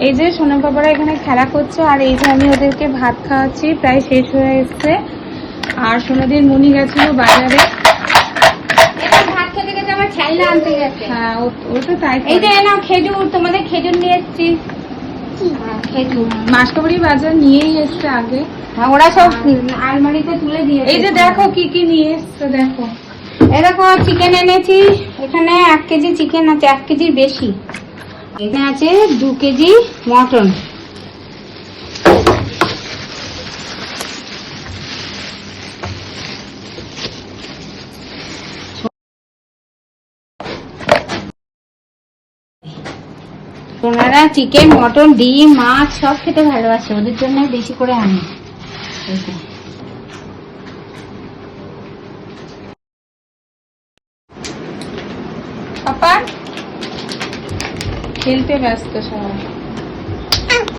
এই যে সোনা বাবারা এখানে খেলা করছে, আর এই যে আমি ওদেরকে ভাত খাওয়াচ্ছি, প্রায় শেষ হয়ে এসছে। আর সোনাদির মুনি গেছিল বাজারে, ভাত খেতে খেতে আমার ছাইলা আনতে গেছে। হ্যাঁ ও তো তাই। এই যে নাও খেজুর, তোমাদের খেজুর নিয়ে এসছি। খেজুর মাসকাবাড়ি বাজার নিয়েই এসছে আগে। হ্যাঁ, ওরা সব আলমারিতে তুলে দিয়েছে। এই যে দেখো কি কি নিয়ে এসছে দেখো। এই দেখো চিকেন এনেছি, এখানে 1 কেজি চিকেন আছে, 1 কেজির বেশি। এখানে আছে 2 কেজি মটন। ওনারা চিকেন, মটন, ডিম, মাছ সব খেতে ভালোবাসে, ওদের জন্য বেশি করে আনি। পাপা খেলতে ব্যস্ত সবাই।